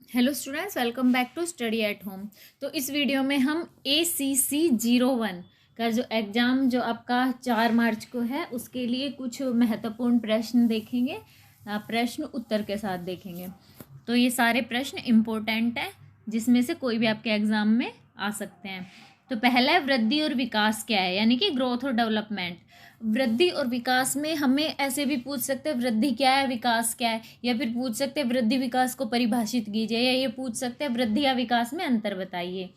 Hello students, welcome back to study at home. तो इस video में हम ACC01 का जो एग्ज़ाम जो आपका 4 मार्च को है उसके लिए कुछ महत्वपूर्ण प्रश्न देखेंगे। प्रश्न उत्तर के साथ देखेंगे। तो ये सारे प्रश्न इम्पोर्टेंट हैं जिसमें से कोई भी आपके एग्ज़ाम में आ सकते हैं। तो पहला है वृद्धि और विकास क्या है, यानी कि ग्रोथ और डेवलपमेंट। वृद्धि और विकास में हमें ऐसे भी पूछ सकते हैं वृद्धि क्या है, विकास क्या है, या फिर पूछ सकते हैं वृद्धि विकास को परिभाषित कीजिए, या ये पूछ सकते हैं वृद्धि या विकास में अंतर बताइए।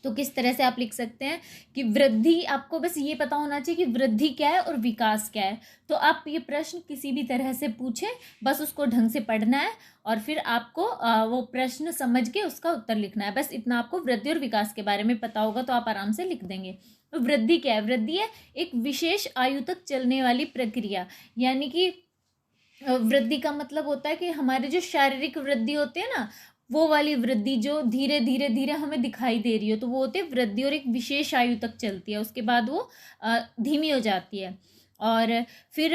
तो किस तरह से आप लिख सकते हैं कि वृद्धि, आपको बस ये पता होना चाहिए कि वृद्धि क्या है और विकास क्या है। तो आप ये प्रश्न किसी भी तरह से पूछें, बस उसको ढंग से पढ़ना है और फिर आपको वो प्रश्न समझ के उसका उत्तर लिखना है। बस इतना आपको वृद्धि और विकास के बारे में पता होगा तो आप आराम से लिख देंगे। तो वृद्धि क्या है? वृद्धि है एक विशेष आयु तक चलने वाली प्रक्रिया, यानी कि वृद्धि का मतलब होता है कि हमारे जो शारीरिक वृद्धि होती है ना, वो वाली वृद्धि जो धीरे धीरे धीरे हमें दिखाई दे रही हो, तो वो होती है वृद्धि और एक विशेष आयु तक चलती है, उसके बाद वो धीमी हो जाती है। और फिर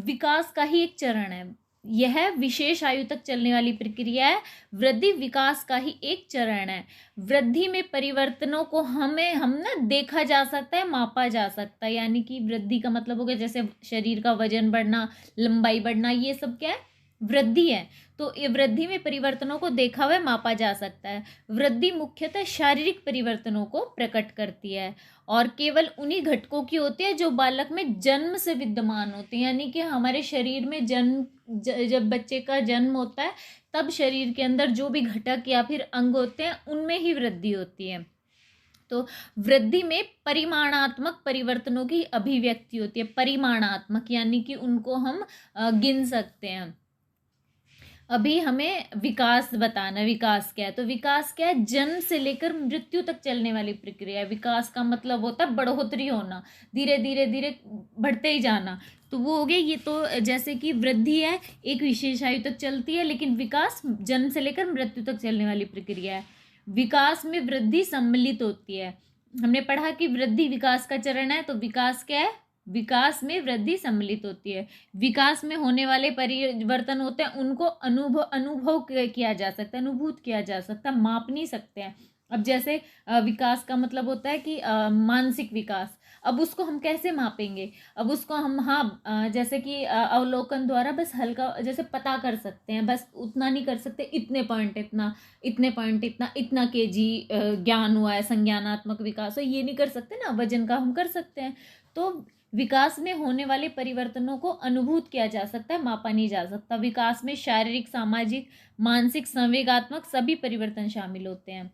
विकास का ही एक चरण है, यह विशेष आयु तक चलने वाली प्रक्रिया है। वृद्धि विकास का ही एक चरण है। वृद्धि में परिवर्तनों को हम ना देखा जा सकता है, मापा जा सकता है। यानी कि वृद्धि का मतलब हो गया जैसे शरीर का वजन बढ़ना, लंबाई बढ़ना, ये सब क्या है? वृद्धि है। तो ये वृद्धि में परिवर्तनों को देखा हुआ मापा जा सकता है। वृद्धि मुख्यतः शारीरिक परिवर्तनों को प्रकट करती है और केवल उन्हीं घटकों की होती है जो बालक में जन्म से विद्यमान होते हैं। यानी कि हमारे शरीर में जब बच्चे का जन्म होता है तब शरीर के अंदर जो भी घटक या फिर अंग होते हैं उनमें ही वृद्धि होती है। तो वृद्धि में परिमाणात्मक परिवर्तनों की अभिव्यक्ति होती है। परिमाणात्मक यानी कि उनको हम गिन सकते हैं। अभी हमें विकास बताना। विकास क्या है? तो विकास क्या है? जन्म से लेकर मृत्यु तक चलने वाली प्रक्रिया है। विकास का मतलब होता है बढ़ोतरी होना, धीरे धीरे धीरे बढ़ते ही जाना। तो वो हो गया। ये तो जैसे कि वृद्धि है एक विशेष आयु तक चलती है, लेकिन विकास जन्म से लेकर मृत्यु तक चलने वाली प्रक्रिया है। विकास में वृद्धि सम्मिलित होती है। हमने पढ़ा कि वृद्धि विकास का चरण है, तो विकास क्या है? विकास में वृद्धि सम्मिलित होती है। विकास में होने वाले परिवर्तन होते हैं उनको अनुभव किया जा सकता है, अनुभूत किया जा सकता है, माप नहीं सकते हैं। अब जैसे विकास का मतलब होता है कि मानसिक विकास। अब उसको हम कैसे मापेंगे? अब उसको हम जैसे कि अवलोकन द्वारा बस हल्का जैसे पता कर सकते हैं, बस उतना नहीं कर सकते, इतने पॉइंट इतना, इतने पॉइंट इतना, इतना केजी ज्ञान हुआ है, संज्ञानात्मक विकास हो, ये नहीं कर सकते ना। वजन का हम कर सकते हैं। तो विकास में होने वाले परिवर्तनों को अनुभूत किया जा सकता है, मापा नहीं जा सकता। विकास में शारीरिक, सामाजिक, मानसिक, संवेगात्मक सभी परिवर्तन शामिल होते हैं।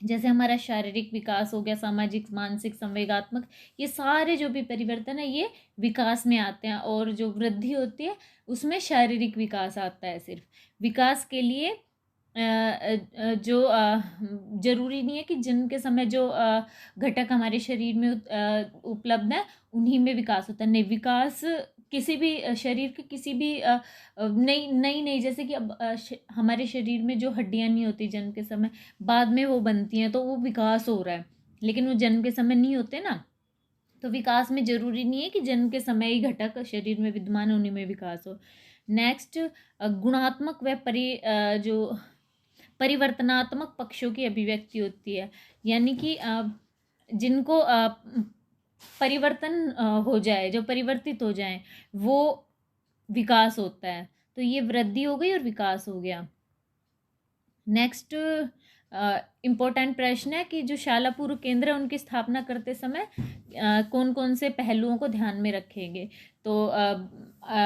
जैसे हमारा शारीरिक विकास हो गया, सामाजिक, मानसिक, संवेगात्मक, ये सारे जो भी परिवर्तन है ये विकास में आते हैं। और जो वृद्धि होती है उसमें शारीरिक विकास आता है सिर्फ। विकास के लिए जो जरूरी नहीं है कि जन्म के समय जो घटक हमारे शरीर में उपलब्ध है उन्हीं में विकास होता है। नहीं, विकास किसी भी शरीर के किसी भी नई नई नई, जैसे कि अब हमारे शरीर में जो हड्डियां नहीं होती जन्म के समय, बाद में वो बनती हैं, तो वो विकास हो रहा है, लेकिन वो जन्म के समय नहीं होते ना। तो विकास में जरूरी नहीं है कि जन्म के समय ही घटक शरीर में विद्यमान उन्हीं में विकास हो। नेक्स्ट, गुणात्मक व जो परिवर्तनात्मक पक्षों की अभिव्यक्ति होती है। यानी कि जिनको परिवर्तन हो जाए, जो परिवर्तित हो जाए, वो विकास होता है। तो ये वृद्धि हो गई और विकास हो गया। नेक्स्ट इम्पोर्टेंट प्रश्न है कि जो शाला पूर्व केंद्र है उनकी स्थापना करते समय कौन कौन से पहलुओं को ध्यान में रखेंगे। तो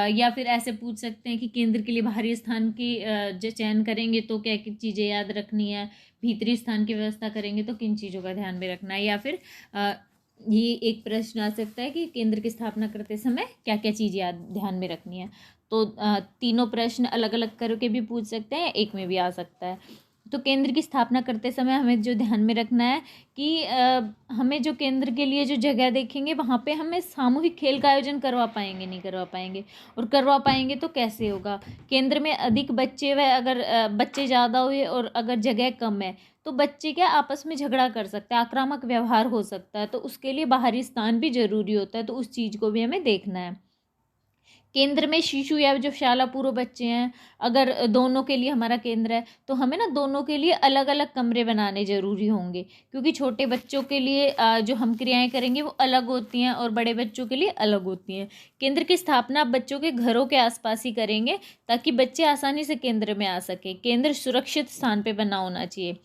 या फिर ऐसे पूछ सकते हैं कि केंद्र के लिए बाहरी स्थान की जो चयन करेंगे तो क्या क्या चीज़ें याद रखनी है, भीतरी स्थान की व्यवस्था करेंगे तो किन चीज़ों का ध्यान में रखना है। या फिर ये एक प्रश्न आ सकता है कि केंद्र की स्थापना करते समय क्या क्या चीज़ याद ध्यान में रखनी है। तो तीनों प्रश्न अलग अलग करके भी पूछ सकते हैं, एक में भी आ सकता है। तो केंद्र की स्थापना करते समय हमें जो ध्यान में रखना है कि हमें जो केंद्र के लिए जो जगह देखेंगे वहाँ पे हमें सामूहिक खेल का आयोजन करवा पाएंगे, नहीं करवा पाएंगे, और करवा पाएंगे तो कैसे होगा। केंद्र में अधिक बच्चे व अगर बच्चे ज़्यादा हुए और अगर जगह कम है तो बच्चे क्या आपस में झगड़ा कर सकते हैं, आक्रामक व्यवहार हो सकता है, तो उसके लिए बाहरी स्थान भी जरूरी होता है। तो उस चीज़ को भी हमें देखना है। केंद्र में शिशु या जो शाला पूर्व बच्चे हैं, अगर दोनों के लिए हमारा केंद्र है तो हमें ना दोनों के लिए अलग अलग कमरे बनाने ज़रूरी होंगे, क्योंकि छोटे बच्चों के लिए जो हम क्रियाएं करेंगे वो अलग होती हैं और बड़े बच्चों के लिए अलग होती हैं। केंद्र की स्थापना आप बच्चों के घरों के आसपास ही करेंगे ताकि बच्चे आसानी से केंद्र में आ सके। केंद्र सुरक्षित स्थान पर बना होना चाहिए।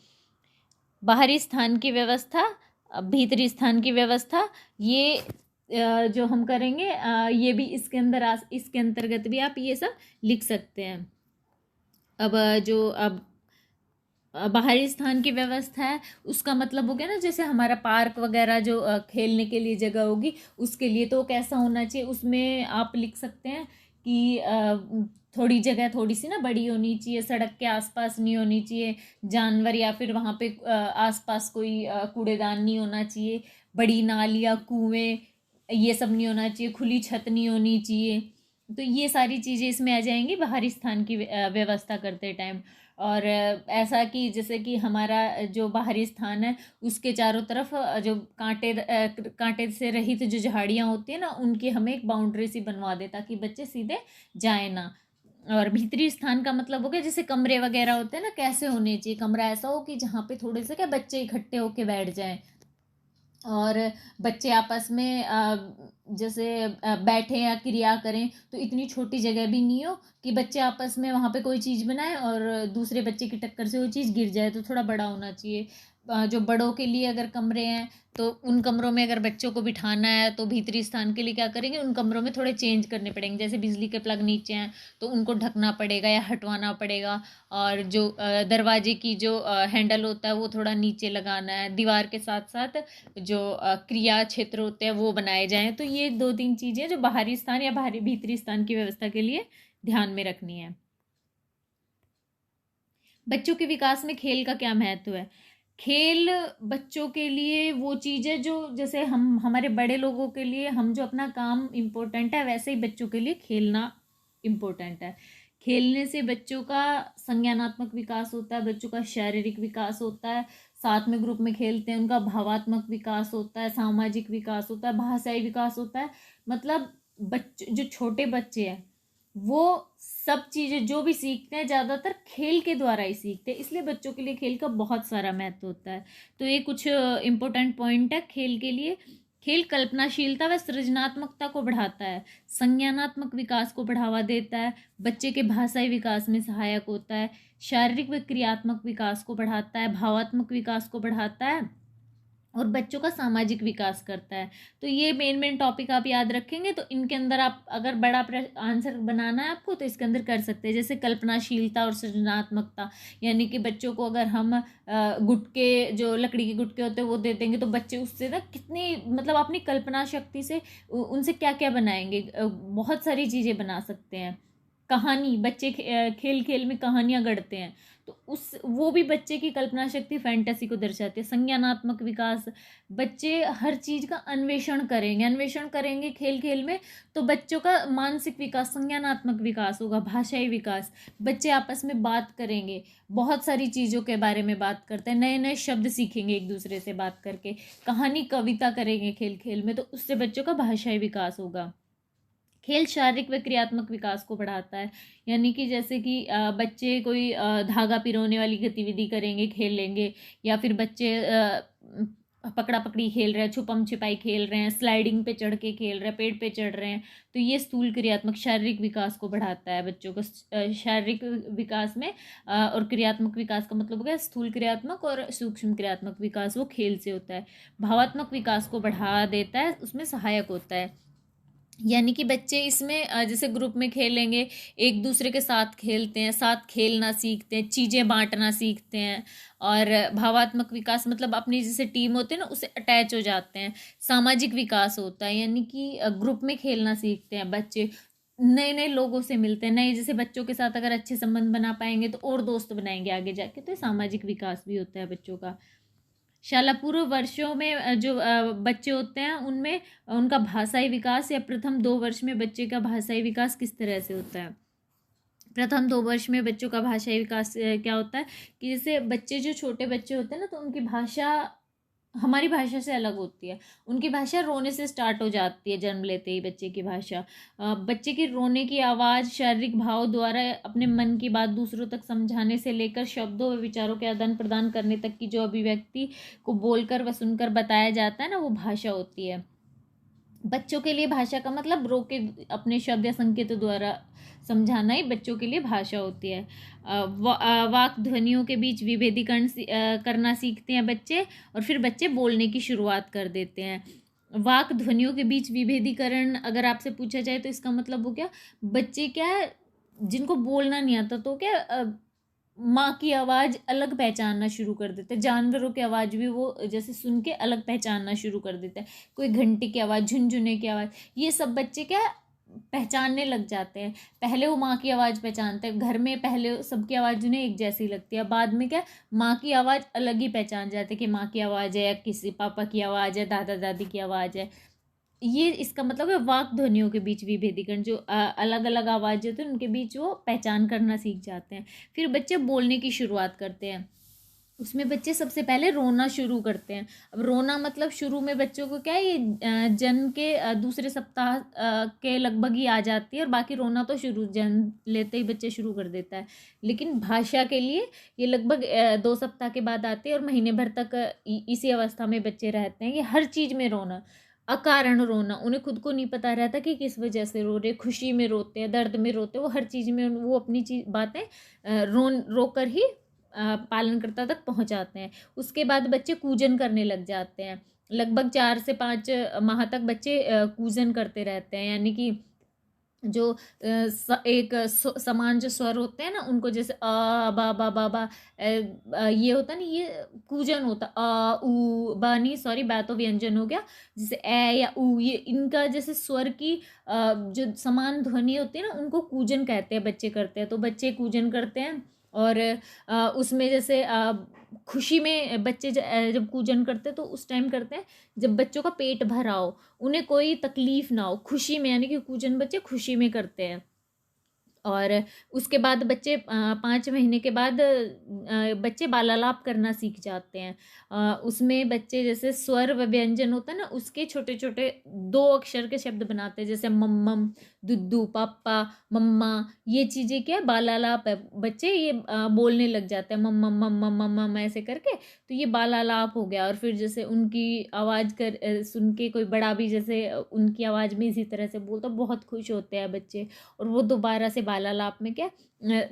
बाहरी स्थान की व्यवस्था, भीतरी स्थान की व्यवस्था, ये जो हम करेंगे ये भी इसके इसके अंतर्गत भी आप ये सब लिख सकते हैं। अब अब बाहरी स्थान की व्यवस्था है, उसका मतलब हो गया ना, जैसे हमारा पार्क वगैरह जो खेलने के लिए जगह होगी उसके लिए तो कैसा होना चाहिए, उसमें आप लिख सकते हैं कि थोड़ी जगह थोड़ी सी ना बड़ी होनी चाहिए, सड़क के आसपास नहीं होनी चाहिए, जानवर या फिर वहाँ पे आसपास कोई कूड़ेदान नहीं होना चाहिए, बड़ी नालियाँ कुएं ये सब नहीं होना चाहिए, खुली छत नहीं होनी चाहिए। तो ये सारी चीज़ें इसमें आ जाएंगी बाहरी स्थान की व्यवस्था करते टाइम। और ऐसा कि जैसे कि हमारा जो बाहरी स्थान है उसके चारों तरफ जो कांटे से रहित जो झाड़ियाँ होती है ना, उनकी हमें एक बाउंड्री सी बनवा दे ताकि बच्चे सीधे जाए ना। और भीतरी स्थान का मतलब हो गया जैसे कमरे वगैरह होते हैं ना, कैसे होने चाहिए, कमरा ऐसा हो कि जहाँ पे थोड़े से क्या बच्चे इकट्ठे होके बैठ जाएं और बच्चे आपस में जैसे बैठे या क्रिया करें, तो इतनी छोटी जगह भी नहीं हो कि बच्चे आपस में वहाँ पे कोई चीज़ बनाए और दूसरे बच्चे की टक्कर से वो चीज़ गिर जाए, तो थोड़ा बड़ा होना चाहिए। जो बड़ों के लिए अगर कमरे हैं तो उन कमरों में अगर बच्चों को बिठाना है तो भीतरी स्थान के लिए क्या करेंगे, उन कमरों में थोड़े चेंज करने पड़ेंगे, जैसे बिजली के प्लग नीचे हैं तो उनको ढकना पड़ेगा या हटवाना पड़ेगा, और जो दरवाजे की जो हैंडल होता है वो थोड़ा नीचे लगाना है, दीवार के साथ साथ जो क्रिया क्षेत्र होते हैं वो बनाए जाएं। तो ये 2-3 चीज़ें जो बाहरी स्थान या बाहरी भीतरी स्थान की व्यवस्था के लिए ध्यान में रखनी है। बच्चों के विकास में खेल का क्या महत्व है? खेल बच्चों के लिए वो चीज़ है जो जैसे हम हमारे बड़े लोगों के लिए हम जो अपना काम इम्पोर्टेंट है, वैसे ही बच्चों के लिए खेलना इम्पोर्टेंट है। खेलने से बच्चों का संज्ञानात्मक विकास होता है, बच्चों का शारीरिक विकास होता है, साथ में ग्रुप में खेलते हैं उनका भावात्मक विकास होता है, सामाजिक विकास होता है, भाषाई विकास होता है। मतलब बच्चे जो छोटे बच्चे हैं वो सब चीज़ें जो भी सीखते हैं ज़्यादातर खेल के द्वारा ही सीखते हैं, इसलिए बच्चों के लिए खेल का बहुत सारा महत्व होता है। तो ये कुछ इम्पोर्टेंट पॉइंट है खेल के लिए। खेल कल्पनाशीलता व सृजनात्मकता को बढ़ाता है, संज्ञानात्मक विकास को बढ़ावा देता है, बच्चे के भाषाई विकास में सहायक होता है, शारीरिक व क्रियात्मक विकास को बढ़ाता है, भावात्मक विकास को बढ़ाता है और बच्चों का सामाजिक विकास करता है। तो ये मेन टॉपिक आप याद रखेंगे तो इनके अंदर आप अगर बड़ा आंसर बनाना है आपको तो इसके अंदर कर सकते हैं, जैसे कल्पनाशीलता और सृजनात्मकता, यानी कि बच्चों को अगर हम गुटके जो लकड़ी के गुटके होते हैं वो दे देंगे तो बच्चे उससे ना कितनी मतलब अपनी कल्पना शक्ति से उनसे क्या क्या बनाएंगे, बहुत सारी चीज़ें बना सकते हैं। कहानी बच्चे खेल खेल में कहानियाँ गढ़ते हैं, तो उस वो भी बच्चे की कल्पना शक्ति फैंटेसी को दर्शाती है। संज्ञानात्मक विकास, बच्चे हर चीज़ का अन्वेषण करेंगे खेल खेल में, तो बच्चों का मानसिक विकास, संज्ञानात्मक विकास होगा, भाषाई विकास, बच्चे आपस में बात करेंगे, बहुत सारी चीज़ों के बारे में बात करते हैं, नए नए शब्द सीखेंगे एक दूसरे से बात करके, कहानी कविता करेंगे खेल खेल में, तो उससे बच्चों का भाषाई विकास होगा। खेल शारीरिक व क्रियात्मक विकास को बढ़ाता है, यानी कि जैसे कि बच्चे कोई धागा पिरोने वाली गतिविधि करेंगे, खेलेंगे, या फिर बच्चे पकड़ा पकड़ी खेल रहे हैं, छुपम छिपाई खेल रहे हैं, स्लाइडिंग पे चढ़ के खेल रहे हैं, पेड़ पे चढ़ रहे हैं, तो ये स्थूल क्रियात्मक शारीरिक विकास को बढ़ाता है बच्चों को। शारीरिक विकास में और क्रियात्मक विकास का मतलब हो गया स्थूल क्रियात्मक और सूक्ष्म क्रियात्मक विकास, वो खेल से होता है। भावात्मक विकास को बढ़ा देता है, उसमें सहायक होता है, यानी कि बच्चे इसमें जैसे ग्रुप में खेलेंगे, एक दूसरे के साथ खेलते हैं, साथ खेलना सीखते हैं, चीज़ें बांटना सीखते हैं। और भावात्मक विकास मतलब अपनी जैसे टीम होते हैं ना उससे अटैच हो जाते हैं। सामाजिक विकास होता है, यानी कि ग्रुप में खेलना सीखते हैं बच्चे, नए नए लोगों से मिलते हैं, नए जैसे बच्चों के साथ अगर अच्छे संबंध बना पाएंगे तो और दोस्त बनाएंगे आगे जाके, तो सामाजिक विकास भी होता है बच्चों का। शाला पूर्व वर्षों में जो बच्चे होते हैं उनमें उनका भाषाई विकास या प्रथम 2 वर्ष में बच्चे का भाषाई विकास किस तरह से होता है। प्रथम 2 वर्ष में बच्चों का भाषाई विकास क्या होता है कि जैसे बच्चे जो छोटे बच्चे होते हैं ना तो उनकी भाषा हमारी भाषा से अलग होती है। उनकी भाषा रोने से स्टार्ट हो जाती है, जन्म लेते ही बच्चे की भाषा। बच्चे की रोने की आवाज़ शारीरिक भाव द्वारा अपने मन की बात दूसरों तक समझाने से लेकर शब्दों व विचारों के आदान प्रदान करने तक की जो अभिव्यक्ति को बोलकर व सुनकर बताया जाता है ना, वो भाषा होती है। बच्चों के लिए भाषा का मतलब रो के अपने शब्द या संकेतों द्वारा समझाना ही बच्चों के लिए भाषा होती है। वाक ध्वनियों के बीच विभेदीकरण करना सीखते हैं बच्चे, और फिर बच्चे बोलने की शुरुआत कर देते हैं। वाक ध्वनियों के बीच विभेदीकरण अगर आपसे पूछा जाए तो इसका मतलब वो क्या, बच्चे क्या है जिनको बोलना नहीं आता तो क्या माँ की आवाज़ अलग पहचानना शुरू कर देते हैं। जानवरों की आवाज़ भी वो जैसे सुन के अलग पहचानना शुरू कर देते हैं। कोई घंटी की आवाज़, झुनझुने की आवाज़, ये सब बच्चे क्या पहचानने लग जाते हैं। पहले वो माँ की आवाज़ पहचानते हैं, घर में पहले सबकी आवाज़ उन्हें एक जैसी लगती है, बाद में क्या माँ की आवाज़ अलग ही पहचान जाते हैं कि माँ की आवाज़ है या किसी पापा की आवाज़ है, दादा दादी की आवाज़ है। ये इसका मतलब है वाक ध्वनियों के बीच विभेदीकरण, जो अलग अलग आवाज़ होती है उनके बीच वो पहचान करना सीख जाते हैं। फिर बच्चे बोलने की शुरुआत करते हैं। उसमें बच्चे सबसे पहले रोना शुरू करते हैं। अब रोना मतलब शुरू में बच्चों को क्या है, ये जन्म के दूसरे सप्ताह के लगभग ही आ जाती है, और बाकी रोना तो शुरू जन्म लेते ही बच्चे शुरू कर देता है। लेकिन भाषा के लिए ये लगभग 2 सप्ताह के बाद आती है, और महीने भर तक इसी अवस्था में बच्चे रहते हैं। ये हर चीज़ में रोना, अकारण रोना, उन्हें खुद को नहीं पता रहता कि किस वजह से रो रहे, खुशी में रोते हैं, दर्द में रोते हैं, वो हर चीज़ में वो अपनी चीज बातें रोकर ही पालनकर्ता तक पहुंचाते हैं। उसके बाद बच्चे कूजन करने लग जाते हैं। लगभग 4 से 5 माह तक बच्चे कूजन करते रहते हैं, यानी कि जो एक समान जो स्वर होते हैं ना उनको, जैसे आ बा बा बा बा ये होता नहीं, ये कूजन होता। आ ऊ बा नहीं, सॉरी, बा तो व्यंजन हो गया। जैसे ए या ऊ, ये इनका जैसे स्वर की जो समान ध्वनि होती है ना, उनको कूजन कहते हैं, बच्चे करते हैं। तो बच्चे कूजन करते हैं, और उसमें जैसे खुशी में बच्चे जब कूजन करते हैं तो उस टाइम करते हैं जब बच्चों का पेट भरा हो, उन्हें कोई तकलीफ ना हो, खुशी में, यानी कि कूजन बच्चे खुशी में करते हैं। और उसके बाद बच्चे 5 महीने के बाद बच्चे बालालाप करना सीख जाते हैं। उसमें बच्चे जैसे स्वर व व्यंजन होता है ना, उसके छोटे छोटे 2 अक्षर के शब्द बनाते हैं, जैसे मम्मम, दुद्दू, पापा, मम्मा। ये चीज़ें क्या है, बालालाप है। बच्चे ये बोलने लग जाते हैं मम्मम मम्मम मम्मम ऐसे करके, तो ये बालालाप हो गया। और फिर जैसे उनकी आवाज़ सुन के कोई बड़ा भी जैसे उनकी आवाज़ में इसी तरह से बोलता, बहुत खुश होते हैं बच्चे, और वो दोबारा से बालालाप में क्या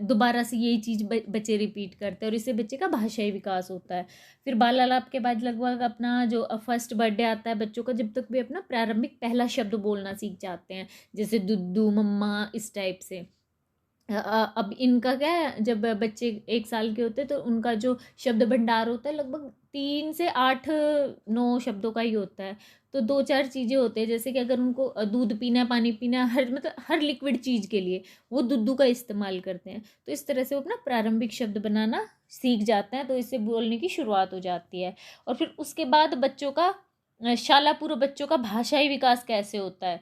दोबारा से यही चीज़ बच्चे रिपीट करते हैं, और इससे बच्चे का भाषाई विकास होता है। फिर बालालाप के बाद लगभग अपना जो फर्स्ट बर्थडे आता है बच्चों का, जब तक भी अपना प्रारंभिक पहला शब्द बोलना सीख जाते हैं, जैसे दुद्दू, मम्मा, इस टाइप से। अब इनका क्या है, जब बच्चे 1 साल के होते हैं तो उनका जो शब्द भंडार होता है लगभग 3 से 8 9 शब्दों का ही होता है। तो 2 4 चीज़ें होती हैं, जैसे कि अगर उनको दूध पीना, पानी पीना, हर मतलब हर लिक्विड चीज़ के लिए वो दुद्धू का इस्तेमाल करते हैं। तो इस तरह से वो अपना प्रारंभिक शब्द बनाना सीख जाते हैं, तो इससे बोलने की शुरुआत हो जाती है। और फिर उसके बाद बच्चों का शालापूर्व बच्चों का भाषाई विकास कैसे होता है,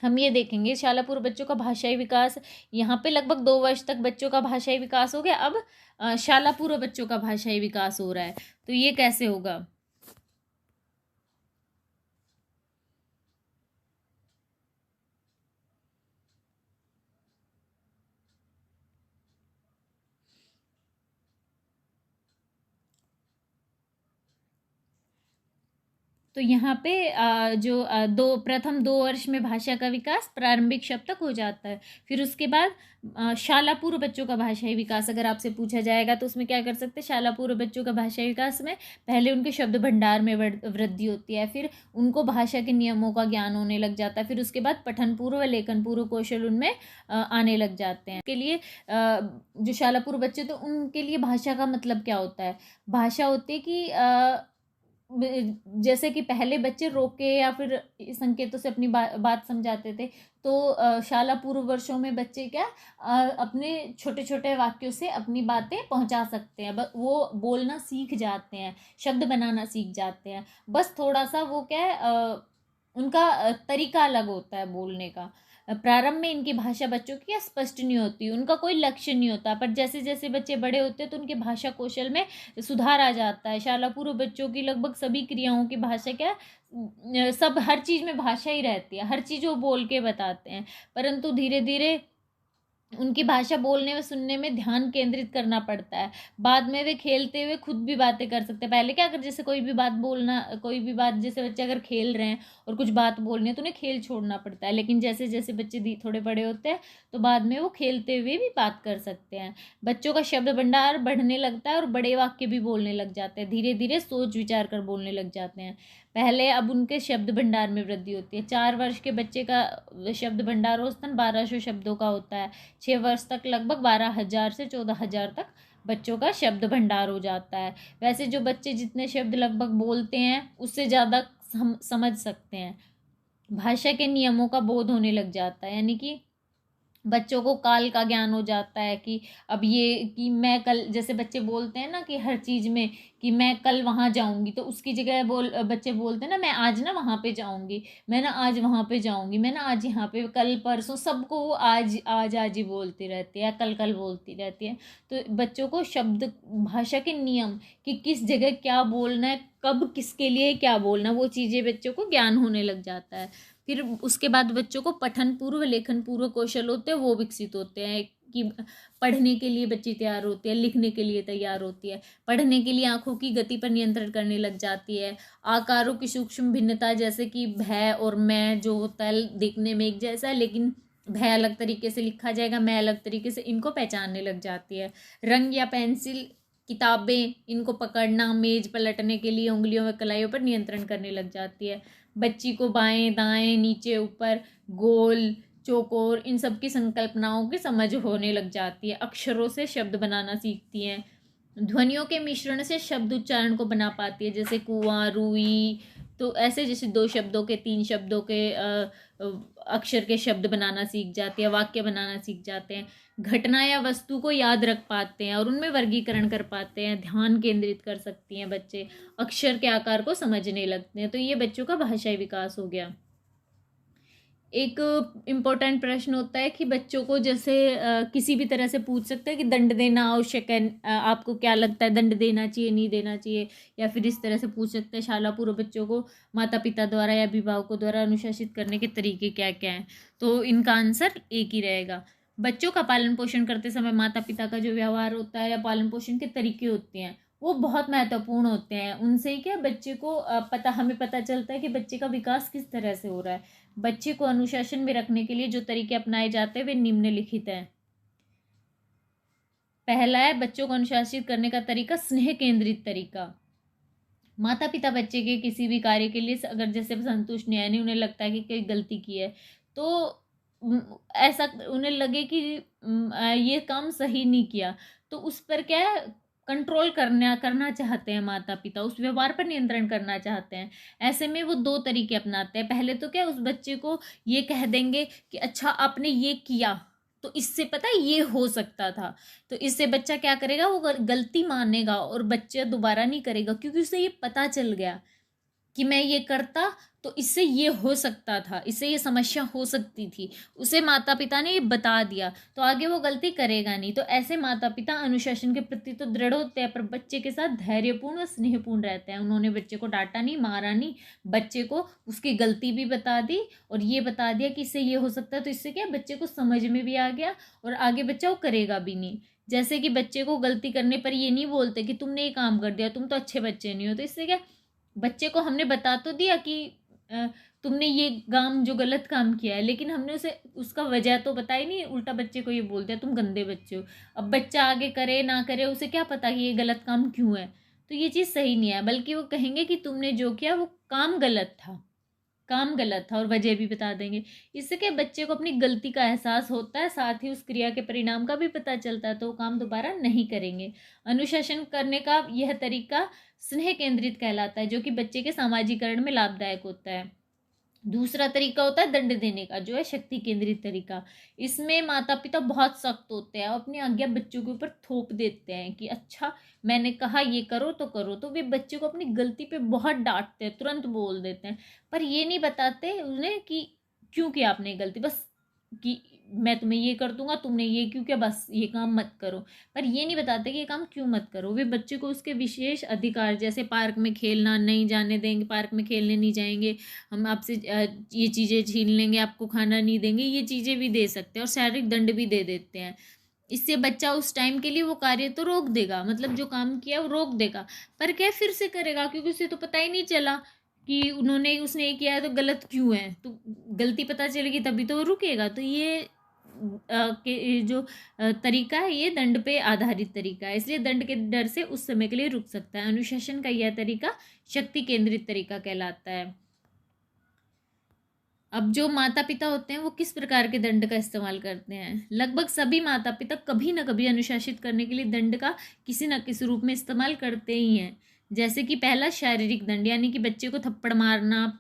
हम ये देखेंगे। शालापूर्व बच्चों का भाषाई विकास, यहाँ पे लगभग 2 वर्ष तक बच्चों का भाषाई विकास हो गया। अब शालापूर्व बच्चों का भाषाई विकास हो रहा है, तो ये कैसे होगा। तो यहाँ पे जो प्रथम 2 वर्ष में भाषा का विकास प्रारंभिक शब्द तक हो जाता है। फिर उसके बाद शालापूर्व बच्चों का भाषाई विकास अगर आपसे पूछा जाएगा तो उसमें क्या कर सकते हैं। शालापूर्व बच्चों का भाषाई विकास में पहले उनके शब्द भंडार में वृद्धि होती है, फिर उनको भाषा के नियमों का ज्ञान होने लग जाता है, फिर उसके बाद पठन पूर्व व लेखन पूर्व कौशल उनमें आने लग जाते हैं। के लिए जो शालापूर्व बच्चे, तो उनके लिए भाषा का मतलब क्या होता है। भाषा होती है कि जैसे कि पहले बच्चे रोके या फिर संकेतों से अपनी बात समझाते थे, तो शाला पूर्व वर्षों में बच्चे क्या अपने छोटे छोटे वाक्यों से अपनी बातें पहुंचा सकते हैं, वो बोलना सीख जाते हैं, शब्द बनाना सीख जाते हैं। बस थोड़ा सा वो क्या है उनका तरीका अलग होता है बोलने का। प्रारंभ में इनकी भाषा बच्चों की स्पष्ट नहीं होती, उनका कोई लक्ष्य नहीं होता, पर जैसे जैसे बच्चे बड़े होते हैं तो उनके भाषा कौशल में सुधार आ जाता है। शाला पूर्व बच्चों की लगभग सभी क्रियाओं की भाषा क्या सब हर चीज़ में भाषा ही रहती है, हर चीज़ वो बोल के बताते हैं, परंतु धीरे धीरे उनकी भाषा बोलने व सुनने में ध्यान केंद्रित करना पड़ता है। बाद में वे खेलते हुए खुद भी बातें कर सकते हैं। पहले क्या, अगर जैसे कोई भी बात बोलना, कोई भी बात, जैसे बच्चे अगर खेल रहे हैं और कुछ बात बोलनी है तो उन्हें खेल छोड़ना पड़ता है, लेकिन जैसे जैसे बच्चे थोड़े बड़े होते हैं तो बाद में वो खेलते हुए भी बात कर सकते हैं। बच्चों का शब्द भंडार बढ़ने लगता है और बड़े वाक्य भी बोलने लग जाते हैं, धीरे धीरे सोच विचार कर बोलने लग जाते हैं। पहले अब उनके शब्द भंडार में वृद्धि होती है। 4 वर्ष के बच्चे का शब्द भंडार औसतन 1200 शब्दों का होता है। 6 वर्ष तक लगभग 12,000 से 14,000 तक बच्चों का शब्द भंडार हो जाता है। वैसे जो बच्चे जितने शब्द लगभग बोलते हैं उससे ज़्यादा समझ सकते हैं। भाषा के नियमों का बोध होने लग जाता है, यानी कि बच्चों को काल का ज्ञान हो जाता है कि अब ये कि मैं कल, जैसे बच्चे बोलते हैं ना कि हर चीज़ में कि मैं कल वहाँ जाऊँगी, तो उसकी जगह बच्चे बोलते हैं ना मैं आज ना वहाँ पे जाऊँगी, मैं ना आज वहाँ पे जाऊँगी, मैं ना आज यहाँ पे, कल परसों, सबको वो आज आज आज ही बोलती रहती है, कल कल बोलती रहती है। तो बच्चों को शब्द भाषा के नियम कि किस जगह क्या बोलना है, कब किसके लिए क्या बोलना, वो चीज़ें बच्चों को ज्ञान होने लग जाता है। फिर उसके बाद बच्चों को पठन पूर्व लेखन पूर्व कौशल होते हैं, वो विकसित होते हैं कि पढ़ने के लिए बच्ची तैयार होती है, लिखने के लिए तैयार होती है। पढ़ने के लिए आंखों की गति पर नियंत्रण करने लग जाती है। आकारों की सूक्ष्म भिन्नता, जैसे कि भय और मैं जो होता है देखने में एक जैसा है, लेकिन भय अलग तरीके से लिखा जाएगा, मैं अलग तरीके से, इनको पहचानने लग जाती है। रंग या पेंसिल, किताबें, इनको पकड़ना, मेज पलटने के लिए उंगलियों व कलाइयों पर नियंत्रण करने लग जाती है। बच्ची को बाएं दाएं नीचे ऊपर गोल चौकोर इन सब की संकल्पनाओं की समझ होने लग जाती है। अक्षरों से शब्द बनाना सीखती हैं। ध्वनियों के मिश्रण से शब्द उच्चारण को बना पाती है, जैसे कुआं, रुई, तो ऐसे जैसे 2 शब्दों के 3 शब्दों के अक्षर के शब्द बनाना सीख जाती है, वाक्य बनाना सीख जाते हैं। घटना या वस्तु को याद रख पाते हैं और उनमें वर्गीकरण कर पाते हैं। ध्यान केंद्रित कर सकती हैं बच्चे, अक्षर के आकार को समझने लगते हैं। तो ये बच्चों का भाषाई विकास हो गया। एक इम्पोर्टेंट प्रश्न होता है कि बच्चों को जैसे किसी भी तरह से पूछ सकते हैं कि दंड देना आवश्यक है, आपको क्या लगता है दंड देना चाहिए नहीं देना चाहिए, या फिर इस तरह से पूछ सकते हैं शाला पूर्व बच्चों को माता पिता द्वारा या अभिभावकों द्वारा अनुशासित करने के तरीके क्या क्या हैं। तो इनका आंसर एक ही रहेगा। बच्चों का पालन पोषण करते समय माता पिता का जो व्यवहार होता है या पालन पोषण के तरीके होते हैं वो बहुत महत्वपूर्ण होते हैं। उनसे ही क्या बच्चे को हमें पता चलता है कि बच्चे का विकास किस तरह से हो रहा है। बच्चे को अनुशासन में रखने के लिए जो तरीके अपनाए जाते हैं वे निम्नलिखित हैं। पहला है बच्चों को अनुशासित करने का तरीका स्नेह केंद्रित तरीका। माता पिता बच्चे के किसी भी कार्य के लिए अगर जैसे संतुष्ट नहीं है, नहीं उन्हें लगता है कि कोई गलती की है, तो ऐसा उन्हें लगे कि ये काम सही नहीं किया, तो उस पर क्या है कंट्रोल करना चाहते हैं माता पिता, उस व्यवहार पर नियंत्रण करना चाहते हैं। ऐसे में वो 2 तरीके अपनाते हैं। पहले तो क्या उस बच्चे को ये कह देंगे कि अच्छा आपने ये किया तो इससे पता है ये हो सकता था, तो इससे बच्चा क्या करेगा, वो गलती मानेगा और बच्चा दोबारा नहीं करेगा, क्योंकि उसे ये पता चल गया कि मैं ये करता तो इससे ये हो सकता था, इससे ये समस्या हो सकती थी, उसे माता पिता ने ये बता दिया, तो आगे वो गलती करेगा नहीं। तो ऐसे माता पिता अनुशासन के प्रति तो दृढ़ होते हैं, पर बच्चे के साथ धैर्यपूर्ण व स्नेहपूर्ण रहते हैं। उन्होंने बच्चे को डांटा नहीं, मारा नहीं, बच्चे को उसकी गलती भी बता दी और ये बता दिया कि इससे ये हो सकता है, तो इससे क्या बच्चे को समझ में भी आ गया और आगे बच्चा वो करेगा भी नहीं। जैसे कि बच्चे को गलती करने पर ये नहीं बोलते कि तुमने ये काम कर दिया, तुम तो अच्छे बच्चे नहीं हो, तो इससे क्या बच्चे को हमने बता तो दिया कि तुमने ये काम जो गलत काम किया है, लेकिन हमने उसे उसका वजह तो बताई नहीं, उल्टा बच्चे को ये बोल दिया तुम गंदे बच्चे हो। अब बच्चा आगे करे ना करे उसे क्या पता कि ये गलत काम क्यों है, तो ये चीज़ सही नहीं है, बल्कि वो कहेंगे कि तुमने जो किया वो काम गलत था और वजह भी बता देंगे। इससे क्या बच्चे को अपनी गलती का एहसास होता है, साथ ही उस क्रिया के परिणाम का भी पता चलता है, तो वो काम दोबारा नहीं करेंगे। अनुशासन करने का यह तरीका स्नेह केंद्रित कहलाता है, जो कि बच्चे के सामाजिकरण में लाभदायक होता है। दूसरा तरीका होता है दंड देने का, जो है शक्ति केंद्रित तरीका। इसमें माता पिता बहुत सख्त होते हैं, अपनी आज्ञा बच्चों के ऊपर थोप देते हैं कि अच्छा मैंने कहा ये करो, तो वे बच्चे को अपनी गलती पे बहुत डांटते हैं, तुरंत बोल देते हैं, पर ये नहीं बताते उन्हें कि क्यों किया आपने गलती, बस कि मैं तुम्हें ये कर दूंगा, तुमने ये क्यों किया, बस ये काम मत करो। पर ये नहीं बताते कि ये काम क्यों मत करो। वे बच्चे को उसके विशेष अधिकार, जैसे पार्क में खेलना नहीं जाने देंगे, पार्क में खेलने नहीं जाएंगे, हम आपसे ये चीज़ें छीन लेंगे, आपको खाना नहीं देंगे, ये चीज़ें भी दे सकते हैं और शारीरिक दंड भी दे देते हैं। इससे बच्चा उस टाइम के लिए वो कार्य तो रोक देगा, मतलब जो काम किया वो रोक देगा, पर क्या फिर से करेगा, क्योंकि उसे तो पता ही नहीं चला कि उसने ये किया है तो गलत क्यों है। तो गलती पता चलेगी तभी तो वो रुकेगा। तो ये जो तरीका है ये दंड पे आधारित तरीका है, इसलिए दंड के डर से उस समय के लिए रुक सकता है। अनुशासन का यह तरीका शक्ति केंद्रित तरीका कहलाता है। अब जो माता पिता होते हैं वो किस प्रकार के दंड का इस्तेमाल करते हैं? लगभग सभी माता पिता कभी ना कभी अनुशासित करने के लिए दंड का किसी न किसी रूप में इस्तेमाल करते ही हैं। जैसे कि पहला शारीरिक दंड, यानी कि बच्चे को थप्पड़ मारना,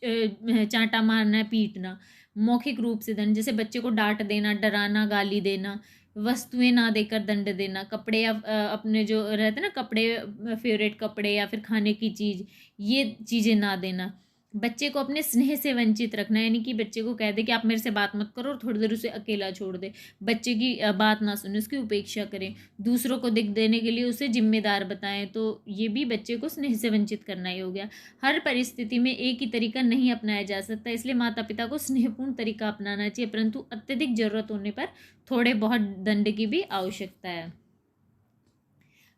चांटा मारना, पीटना। मौखिक रूप से दंड, जैसे बच्चे को डांट देना, डराना, गाली देना। वस्तुएं ना देकर दंड देना, कपड़े या अपने जो रहते ना कपड़े, फेवरेट कपड़े या फिर खाने की चीज़, ये चीज़ें ना देना। बच्चे को अपने स्नेह से वंचित रखना, यानी कि बच्चे को कह दे कि आप मेरे से बात मत करो और थोड़ी देर उसे अकेला छोड़ दे, बच्चे की बात ना सुने, उसकी उपेक्षा करें। दूसरों को दिख देने के लिए उसे जिम्मेदार बताएं, तो ये भी बच्चे को स्नेह से वंचित करना ही हो गया। हर परिस्थिति में एक ही तरीका नहीं अपनाया जा सकता, इसलिए माता पिता को स्नेहपूर्ण तरीका अपनाना चाहिए, परंतु अत्यधिक जरूरत होने पर थोड़े बहुत दंड की भी आवश्यकता है।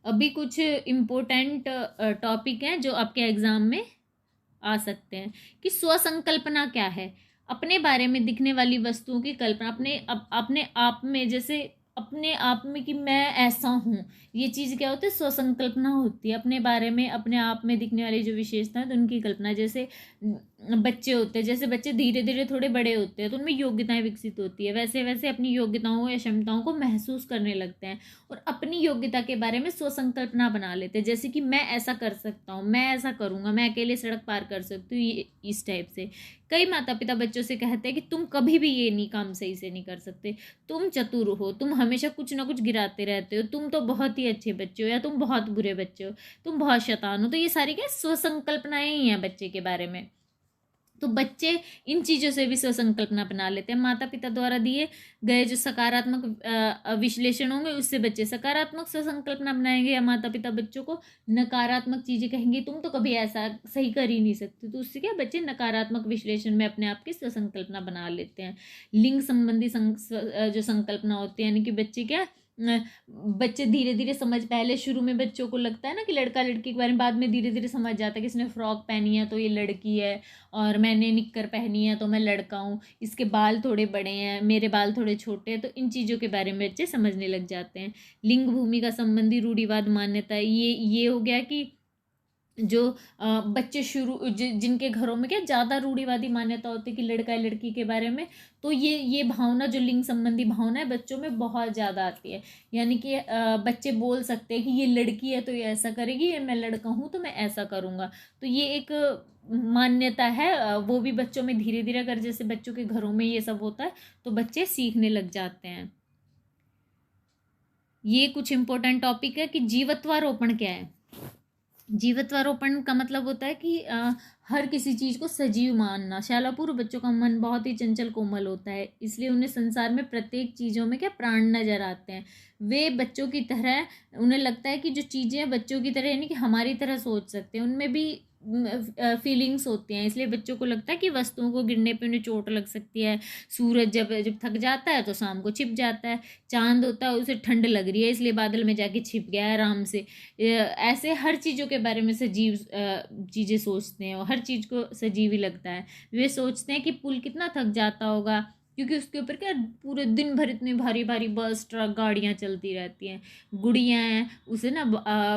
अभी कुछ इम्पोर्टेंट टॉपिक हैं जो आपके एग्जाम में आ सकते हैं कि स्वसंकल्पना क्या है। अपने बारे में दिखने वाली वस्तुओं की कल्पना, अपने आप में, जैसे अपने आप में कि मैं ऐसा हूँ, ये चीज़ क्या होती है? स्वसंकल्पना होती है। अपने बारे में, अपने आप में दिखने वाली जो विशेषता है तो उनकी कल्पना। जैसे बच्चे होते हैं, जैसे बच्चे धीरे धीरे थोड़े बड़े होते हैं तो उनमें योग्यताएं विकसित होती है, वैसे वैसे अपनी योग्यताओं या क्षमताओं को महसूस करने लगते हैं और अपनी योग्यता के बारे में स्वसंकल्पना बना लेते हैं। जैसे कि मैं ऐसा कर सकता हूँ, मैं ऐसा करूँगा, मैं अकेले सड़क पार कर सकती हूँ, ये इस टाइप से। कई माता पिता बच्चों से कहते हैं कि तुम कभी भी ये नहीं काम सही से नहीं कर सकते, तुम चतुर हो, तुम हमेशा कुछ ना कुछ गिराते रहते हो, तुम तो बहुत ही अच्छे बच्चे हो, या तुम बहुत बुरे बच्चे हो, तुम बहुत शैतान हो। तो ये सारी क्या स्वसंकल्पनाएं ही हैं बच्चे के बारे में। तो बच्चे इन चीज़ों से भी स्वसंकल्पना बना लेते हैं। माता पिता द्वारा दिए गए जो सकारात्मक विश्लेषण होंगे उससे बच्चे सकारात्मक स्वसंकल्पना बनाएंगे, या माता पिता बच्चों को नकारात्मक चीज़ें कहेंगे, तुम तो कभी ऐसा सही कर ही नहीं सकते, तो उससे क्या बच्चे नकारात्मक विश्लेषण में अपने आप की स्वसंकल्पना बना लेते हैं। लिंग संबंधी जो संकल्पना होती है, यानी कि बच्चे क्या, बच्चे धीरे धीरे समझ, पहले शुरू में बच्चों को लगता है ना कि लड़का लड़की के बारे में, बाद में धीरे धीरे समझ जाता है कि इसने फ्रॉक पहनी है तो ये लड़की है, और मैंने निक्कर पहनी है तो मैं लड़का हूँ, इसके बाल थोड़े बड़े हैं, मेरे बाल थोड़े छोटे हैं, तो इन चीज़ों के बारे में बच्चे समझने लग जाते हैं। लिंग भूमिका संबंधी रूढ़िवाद मान्यता, ये हो गया कि जो बच्चे जिनके घरों में क्या ज़्यादा रूढ़िवादी मान्यता होती है कि लड़का है लड़की के बारे में, तो ये भावना, जो लिंग संबंधी भावना है बच्चों में बहुत ज़्यादा आती है। यानी कि बच्चे बोल सकते हैं कि ये लड़की है तो ये ऐसा करेगी, मैं लड़का हूँ तो मैं ऐसा करूँगा। तो ये एक मान्यता है, वो भी बच्चों में धीरे धीरे, अगर जैसे बच्चों के घरों में ये सब होता है तो बच्चे सीखने लग जाते हैं। ये कुछ इंपॉर्टेंट टॉपिक है कि जीवत्वारोपण क्या है। जीवत्वारोपण का मतलब होता है कि हर किसी चीज़ को सजीव मानना। शालापूर्व बच्चों का मन बहुत ही चंचल कोमल होता है, इसलिए उन्हें संसार में प्रत्येक चीज़ों में क्या प्राण नजर आते हैं। वे बच्चों की तरह, उन्हें लगता है कि जो चीज़ें बच्चों की तरह, यानी कि हमारी तरह सोच सकते हैं, उनमें भी फीलिंग्स होती हैं, इसलिए बच्चों को लगता है कि वस्तुओं को गिरने पे उन्हें चोट लग सकती है। सूरज जब जब थक जाता है तो शाम को छिप जाता है, चांद होता है उसे ठंड लग रही है इसलिए बादल में जाके छिप गया है आराम से। ऐसे हर चीज़ों के बारे में सजीव चीज़ें सोचते हैं और हर चीज़ को सजीव ही लगता है। वे सोचते हैं कि पुल कितना थक जाता होगा, क्योंकि उसके ऊपर क्या पूरे दिन भर इतनी भारी भारी बस ट्रक गाड़ियाँ चलती रहती हैं। गुड़ियाँ हैं, उसे ना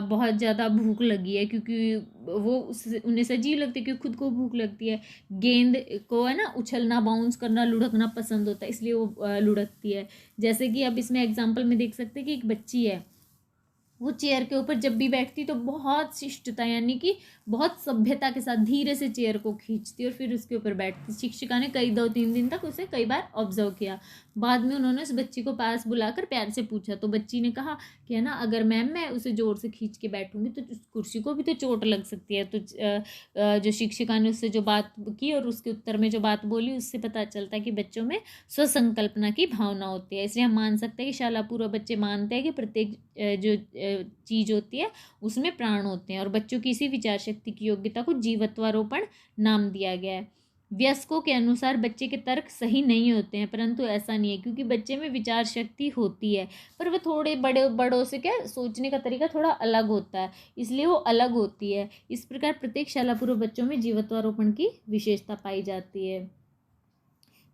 बहुत ज़्यादा भूख लगी है, क्योंकि वो उन्हें सजीव लगती है, क्योंकि खुद को भूख लगती है। गेंद को है ना उछलना, बाउंस करना, लुढ़कना पसंद होता है, इसलिए वो लुढ़कती है। जैसे कि अब इसमें एग्जाम्पल में देख सकते हैं कि एक बच्ची है, वो चेयर के ऊपर जब भी बैठती तो बहुत शिष्टता यानी कि बहुत सभ्यता के साथ धीरे से चेयर को खींचती और फिर उसके ऊपर बैठती। शिक्षिका ने 2-3 दिन तक उसे कई बार ऑब्जर्व किया। बाद में उन्होंने उस बच्ची को पास बुलाकर प्यार से पूछा, तो बच्ची ने कहा कि है ना, अगर मैम मैं उसे ज़ोर से खींच के बैठूंगी तो उस कुर्सी को भी तो चोट लग सकती है। तो जो शिक्षिका ने उससे जो बात की और उसके उत्तर में जो बात बोली, उससे पता चलता है कि बच्चों में स्वसंकल्पना की भावना होती है। इसलिए हम मान सकते हैं कि शालापूर्व बच्चे मानते हैं कि प्रत्येक जो चीज़ होती है उसमें प्राण होते हैं, और बच्चों की इसी विचार शक्ति की योग्यता को जीवत्वारोपण नाम दिया गया है। वयस्कों के अनुसार बच्चे के तर्क सही नहीं होते हैं, परंतु ऐसा नहीं है, क्योंकि बच्चे में विचार शक्ति होती है, पर वह थोड़े बड़ों से क्या सोचने का तरीका थोड़ा अलग होता है, इसलिए वो अलग होती है। इस प्रकार प्रत्येक शालापूर्व बच्चों में जीवत्वारोपण की विशेषता पाई जाती है।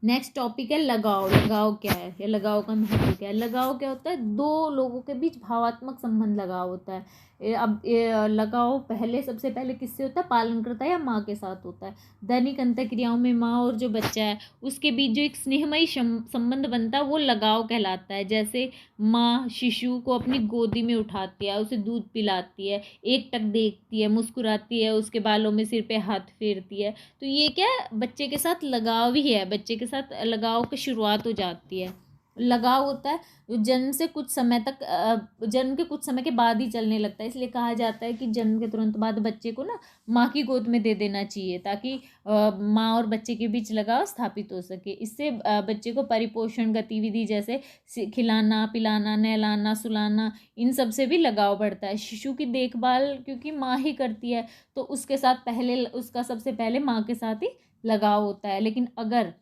नेक्स्ट टॉपिक है लगाव। लगाव क्या है या लगाव का महत्व क्या है? लगाव क्या होता है? दो लोगों के बीच भावात्मक संबंध लगाव होता है। लगाव सबसे पहले किससे होता है? पालनकर्ता या माँ के साथ होता है। दैनिक अंतःक्रियाओं में माँ और जो बच्चा है उसके बीच जो एक स्नेहमयी संबंध बनता है वो लगाव कहलाता है। जैसे माँ शिशु को अपनी गोदी में उठाती है, उसे दूध पिलाती है, एकटक देखती है, मुस्कुराती है, उसके बालों में सिर पे हाथ फेरती है, तो ये क्या है? बच्चे के साथ लगाव ही है, बच्चे के साथ लगाव की शुरुआत हो जाती है। लगाव होता है जो जन्म से कुछ समय तक जन्म के कुछ समय के बाद ही चलने लगता है। इसलिए कहा जाता है कि जन्म के तुरंत बाद बच्चे को ना माँ की गोद में दे देना चाहिए, ताकि माँ और बच्चे के बीच लगाव स्थापित हो सके। इससे बच्चे को परिपोषण गतिविधि जैसे खिलाना पिलाना नहलाना सुलाना इन सब से भी लगाव बढ़ता है। शिशु की देखभाल क्योंकि माँ ही करती है, तो उसका सबसे पहले माँ के साथ ही लगाव होता है। लेकिन अगर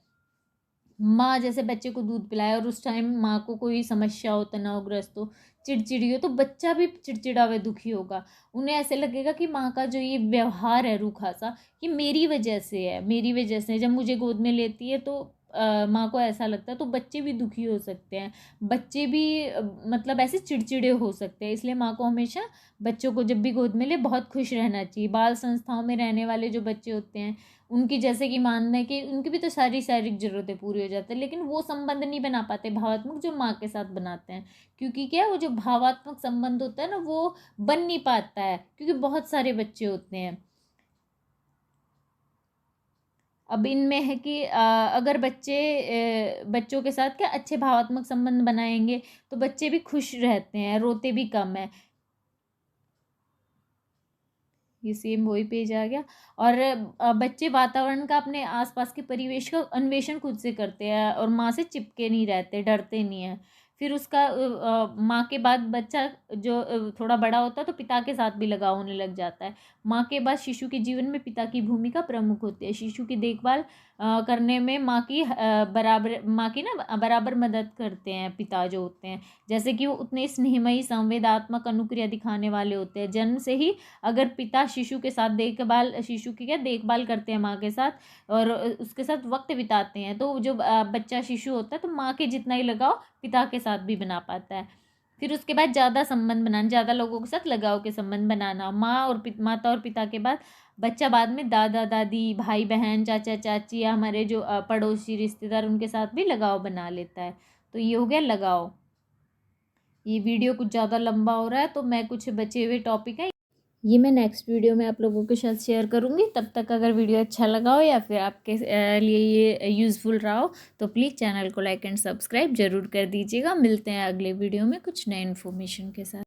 माँ जैसे बच्चे को दूध पिलाए और उस टाइम माँ को कोई समस्या हो, तनावग्रस्त हो, चिड़चिड़ी हो, तो बच्चा भी चिड़चिड़ा व दुखी होगा। उन्हें ऐसे लगेगा कि माँ का जो ये व्यवहार है रूखा सा, ये मेरी वजह से है, मेरी वजह से। जब मुझे गोद में लेती है तो माँ को ऐसा लगता है, तो बच्चे भी दुखी हो सकते हैं, बच्चे भी मतलब ऐसे चिड़चिड़े हो सकते हैं। इसलिए माँ को हमेशा बच्चों को जब भी गोद में ले बहुत खुश रहना चाहिए। बाल संस्थाओं में रहने वाले जो बच्चे होते हैं उनकी जैसे कि मानना है कि उनकी भी तो सारी शारीरिक ज़रूरतें पूरी हो जाती है, लेकिन वो संबंध नहीं बना पाते भावात्मक जो माँ के साथ बनाते हैं, क्योंकि क्या वो जो भावात्मक संबंध होता है ना वो बन नहीं पाता है, क्योंकि बहुत सारे बच्चे होते हैं। अब इनमें है कि अगर बच्चों के साथ क्या अच्छे भावात्मक संबंध बनाएंगे तो बच्चे भी खुश रहते हैं, रोते भी कम है। ये सेम वही पेज आ गया। और बच्चे वातावरण का, अपने आसपास के परिवेश का अन्वेषण खुद से करते हैं और माँ से चिपके नहीं रहते, डरते नहीं हैं। फिर उसका माँ के बाद बच्चा जो थोड़ा बड़ा होता है तो पिता के साथ भी लगाव होने लग जाता है। माँ के बाद शिशु के जीवन में पिता की भूमिका प्रमुख होती है। शिशु की देखभाल करने में माँ की ना बराबर मदद करते हैं पिता जो होते हैं, जैसे कि वो उतने स्नेहमयी संवेदात्मक अनुक्रिया दिखाने वाले होते हैं। जन्म से ही अगर पिता शिशु की क्या देखभाल करते हैं माँ के साथ और उसके साथ वक्त बिताते हैं, तो जो बच्चा शिशु होता है तो माँ के जितना ही लगाव पिता के साथ भी बना पाता है। फिर उसके बाद ज़्यादा संबंध बनाना, ज़्यादा लोगों के साथ लगाव के संबंध बनाना। माता और पिता के बाद बच्चा बाद में दादा दादी भाई बहन चाचा चाची या हमारे जो पड़ोसी रिश्तेदार उनके साथ भी लगाव बना लेता है। तो ये हो गया लगाव। ये वीडियो कुछ ज़्यादा लंबा हो रहा है तो मैं कुछ बचे हुए टॉपिक है ये मैं नेक्स्ट वीडियो में आप लोगों के साथ शेयर करूँगी। तब तक अगर वीडियो अच्छा लगा हो या फिर आपके लिए ये यूज़फुल रहा हो तो प्लीज़ चैनल को लाइक एंड सब्सक्राइब ज़रूर कर दीजिएगा। मिलते हैं अगले वीडियो में कुछ नए इन्फॉर्मेशन के साथ।